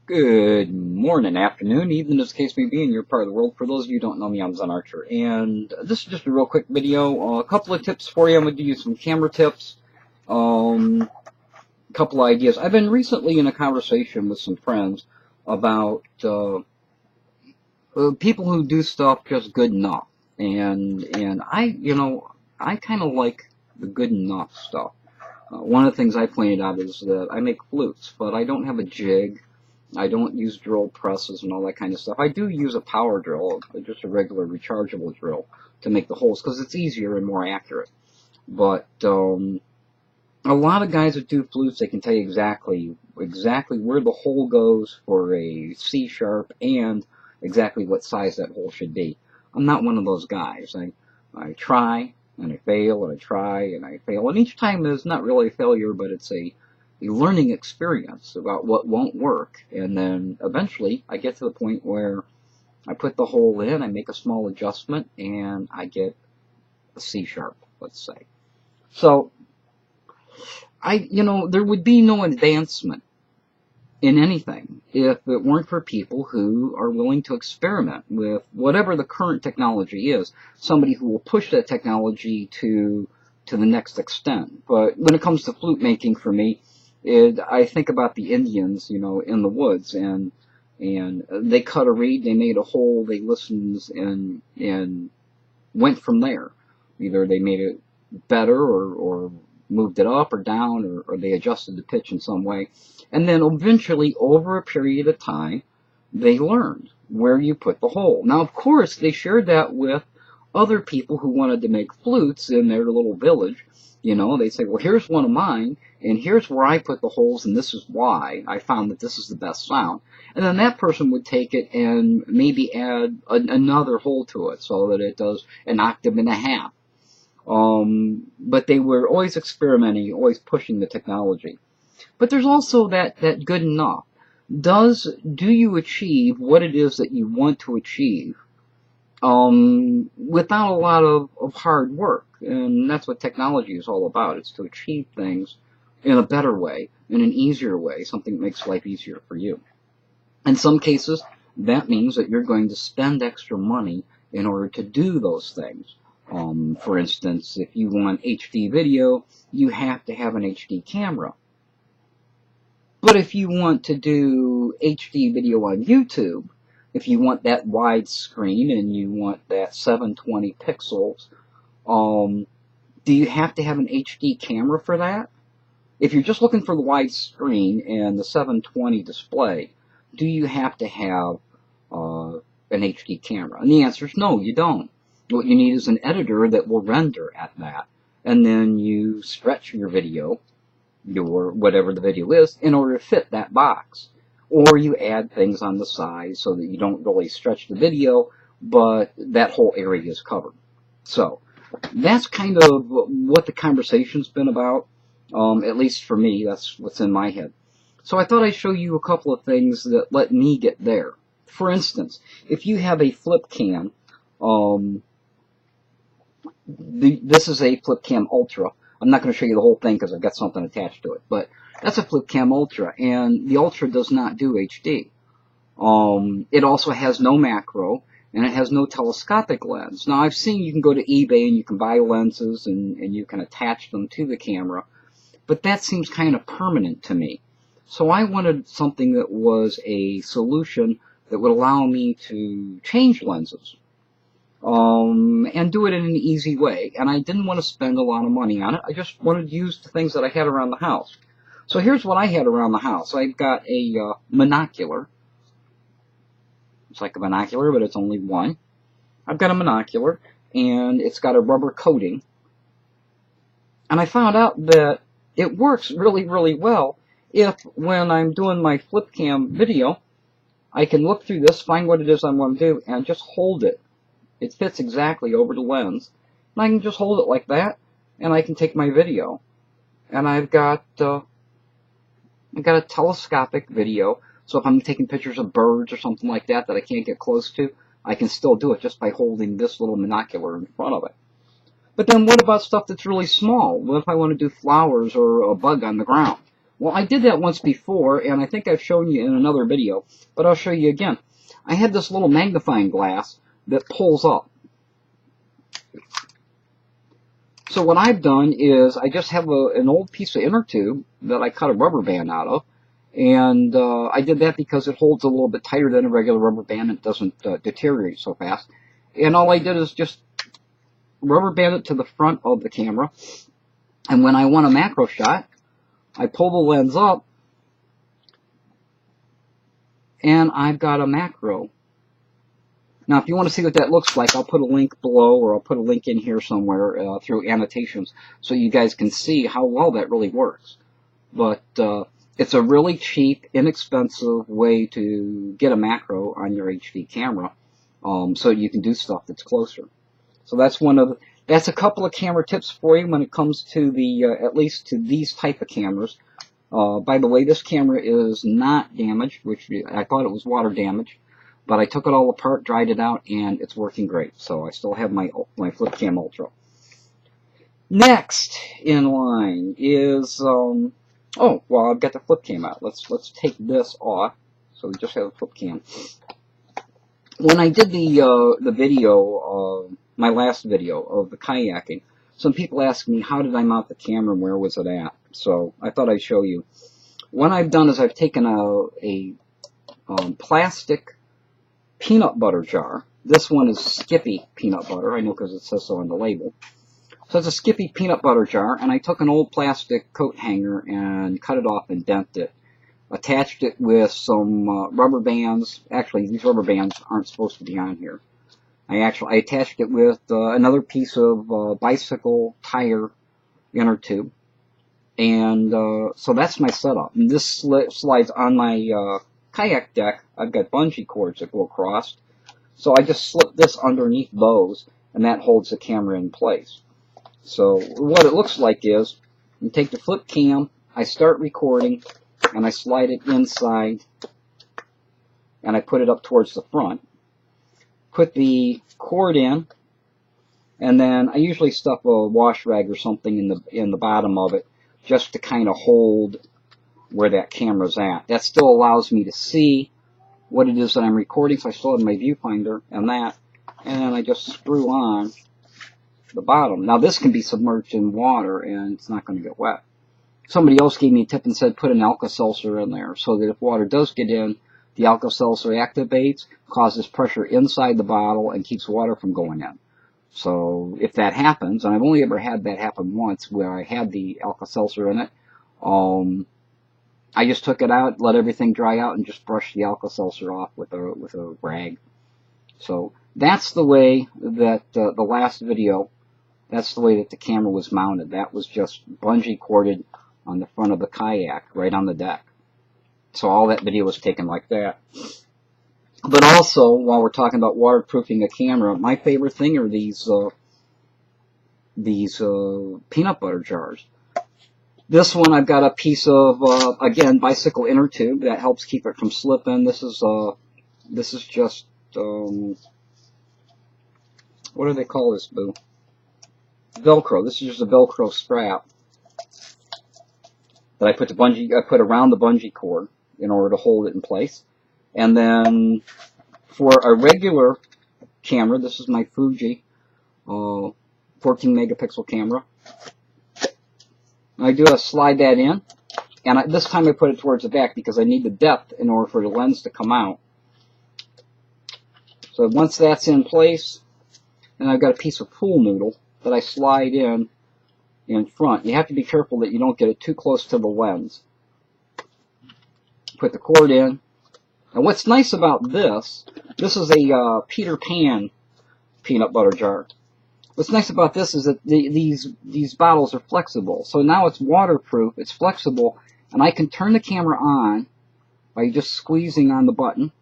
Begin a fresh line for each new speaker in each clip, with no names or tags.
Good morning, afternoon, evening, as the case may be, in your part of the world. For those of you who don't know me, I'm Zen Archer, and this is just a real quick video. A couple of tips for you. I'm going to give you some camera tips, a couple of ideas. I've been recently in a conversation with some friends about people who do stuff just good enough, and I kind of like the good enough stuff. One of the things I pointed out is that I make flutes, but I don't have a jig. I don't use drill presses and all that kind of stuff. I do use a power drill, just a regular rechargeable drill, to make the holes because it's easier and more accurate. But a lot of guys that do flutes, they can tell you exactly where the hole goes for a C sharp and exactly what size that hole should be. I'm not one of those guys. I try and I fail and I try and I fail, and each time is not really a failure, but it's a learning experience about what won't work, and then eventually I get to the point where I put the hole in, I make a small adjustment, and I get a C sharp, let's say. So there would be no advancement in anything if it weren't for people who are willing to experiment with whatever the current technology is, somebody who will push that technology to the next extent. But when it comes to flute making, for me, I think about the Indians, in the woods, and they cut a reed, they made a hole, they listened, and went from there. Either they made it better, or moved it up or down, or they adjusted the pitch in some way. And then eventually, over a period of time, they learned where you put the hole. Now, of course, they shared that with other people who wanted to make flutes in their little village. They'd say, well, here's one of mine, and here's where I put the holes, and this is why I found that this is the best sound. And then that person would take it and maybe add another hole to it so that it does an octave and a half. But they were always experimenting, always pushing the technology. But there's also that good enough. Do you achieve what it is that you want to achieve without a lot of hard work? And that's what technology is all about. It's to achieve things in a better way, in an easier way, something that makes life easier for you. In some cases, that means that you're going to spend extra money in order to do those things. For instance, if you want HD video, you have to have an HD camera. But if you want to do HD video on YouTube, if you want that wide screen and you want that 720 pixels, do you have to have an HD camera for that? If you're just looking for the wide screen and the 720 display, do you have to have an HD camera? And the answer is no, you don't. What you need is an editor that will render at that, and then you stretch your video, your whatever the video is, in order to fit that box. Or you add things on the side so that you don't really stretch the video, but that whole area is covered. So that's kind of what the conversation's been about. At least for me, that's what's in my head. So I thought I'd show you a couple of things that let me get there. For instance, if you have a flip cam, this is a flip cam ultra. I'm not going to show you the whole thing because I've got something attached to it, but that's a flip cam ultra, and the ultra does not do HD. It also has no macro, and it has no telescopic lens. Now, I've seen you can go to eBay and you can buy lenses and you can attach them to the camera, but that seems kind of permanent to me. So I wanted something that was a solution that would allow me to change lenses. And do it in an easy way. And I didn't want to spend a lot of money on it. I just wanted to use the things that I had around the house. So here's what I had around the house. I've got a monocular. It's like a binocular, but it's only one. I've got a monocular, and it's got a rubber coating. And I found out that it works really, really well if, when I'm doing my flip cam video, I can look through this, find what it is I want to do, and just hold it. It fits exactly over the lens, and I can just hold it like that, and I can take my video. And I've got a telescopic video, so if I'm taking pictures of birds or something like that I can't get close to, I can still do it just by holding this little monocular in front of it. But then what about stuff that's really small? What if I want to do flowers or a bug on the ground? Well, I did that once before, and I think I've shown you in another video, but I'll show you again. I had this little magnifying glass that pulls up. So what I've done is I just have an old piece of inner tube that I cut a rubber band out of, and I did that because it holds a little bit tighter than a regular rubber band and it doesn't deteriorate so fast. And all I did is just rubber band it to the front of the camera, and when I want a macro shot, I pull the lens up, and I've got a macro. Now, if you want to see what that looks like, I'll put a link below, or I'll put a link in here somewhere through annotations, so you guys can see how well that really works. But it's a really cheap, inexpensive way to get a macro on your HD camera, so you can do stuff that's closer. So that's a couple of camera tips for you when it comes to the at least to these type of cameras. By the way, this camera is not damaged, which I thought it was water damage, but I took it all apart, dried it out, and it's working great. So I still have my FlipCam Ultra. Next in line is oh, well, I've got the FlipCam out. Let's take this off. So we just have a FlipCam. When I did the video, my last video of the kayaking, some people asked me how did I mount the camera and where was it at. So I thought I'd show you. What I've done is I've taken a plastic peanut butter jar. This one is Skippy peanut butter. I know because it says so on the label. So it's a Skippy peanut butter jar, and I took an old plastic coat hanger and cut it off and dented it. Attached it with some rubber bands. Actually, these rubber bands aren't supposed to be on here. I attached it with another piece of bicycle tire inner tube. And so that's my setup. And this slides on my kayak deck. I've got bungee cords that go across. So I just slip this underneath those, and that holds the camera in place. So what it looks like is, you take the FlipCam, I start recording, and I slide it inside, and I put it up towards the front. Put the cord in, and then I usually stuff a wash rag or something in the bottom of it, just to kind of hold where that camera's at. That still allows me to see what it is that I'm recording, so I still have my viewfinder and that, and then I just screw on the bottom. Now this can be submerged in water and it's not going to get wet. Somebody else gave me a tip and said put an Alka-Seltzer in there so that if water does get in, the Alka-Seltzer activates, causes pressure inside the bottle, and keeps water from going in. So if that happens, and I've only ever had that happen once where I had the Alka-Seltzer in it, I just took it out, let everything dry out, and just brushed the Alka-Seltzer off with a rag. So that's the way that the last video, that's the way that the camera was mounted. That was just bungee corded on the front of the kayak, right on the deck. So all that video was taken like that. But also, while we're talking about waterproofing a camera, my favorite thing are these peanut butter jars. This one I've got a piece of again bicycle inner tube that helps keep it from slipping. This is just what do they call this, boo? Velcro. This is just a Velcro strap that I put around the bungee cord in order to hold it in place. And then for a regular camera, this is my Fuji 14 megapixel camera. I do a slide that in, and this time I put it towards the back because I need the depth in order for the lens to come out. So once that's in place, then I've got a piece of pool noodle that I slide in front. You have to be careful that you don't get it too close to the lens. Put the cord in. And what's nice about this is a Peter Pan peanut butter jar. What's nice about this is that these bottles are flexible. So now it's waterproof, it's flexible, and I can turn the camera on by just squeezing on the button.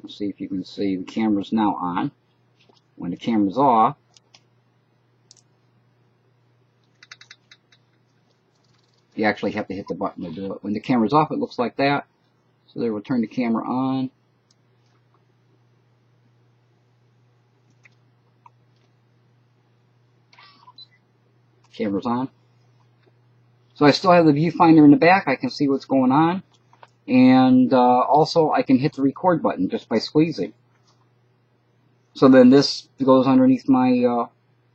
Let's see if you can see the camera's now on. When the camera's off, you actually have to hit the button to do it. When the camera's off, it looks like that. So there, we'll turn the camera on. Camera's on. So I still have the viewfinder in the back. I can see what's going on. And also I can hit the record button just by squeezing. So then this goes underneath my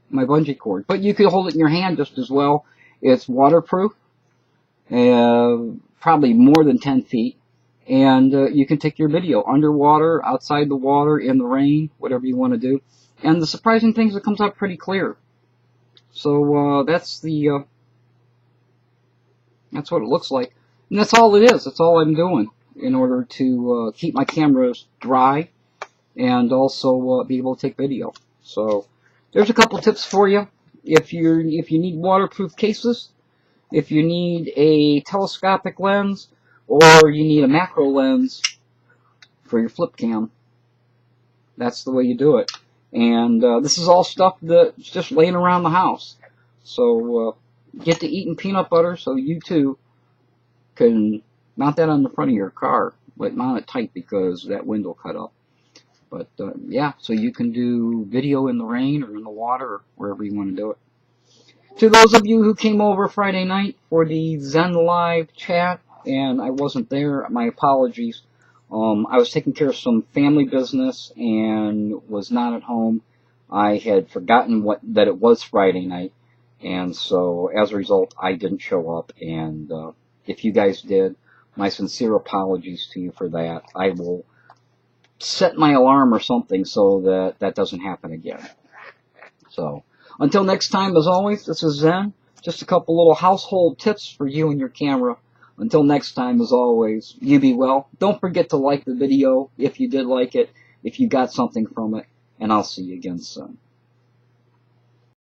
my bungee cord. But you can hold it in your hand just as well. It's waterproof, probably more than 10 feet. And you can take your video underwater, outside the water, in the rain, whatever you want to do. And the surprising thing is it comes out pretty clear. So that's what it looks like. And that's all it is. That's all I'm doing in order to keep my cameras dry and also be able to take video. So there's a couple tips for you. If you need waterproof cases, if you need a telescopic lens, or you need a macro lens for your flip cam, that's the way you do it. And this is all stuff that's just laying around the house. So get to eating peanut butter so you too can mount that on the front of your car, but mount it tight because that window cut up. But yeah, so you can do video in the rain or in the water or wherever you want to do it. To those of you who came over Friday night for the Zen Live chat and I wasn't there, my apologies. I was taking care of some family business and was not at home. I had forgotten that it was Friday night, and so as a result, I didn't show up. And if you guys did, my sincere apologies to you for that. I will set my alarm or something so that that doesn't happen again. So until next time, as always, this is Zen. Just a couple little household tips for you and your camera. Until next time, as always, you be well. Don't forget to like the video if you did like it, if you got something from it, and I'll see you again soon.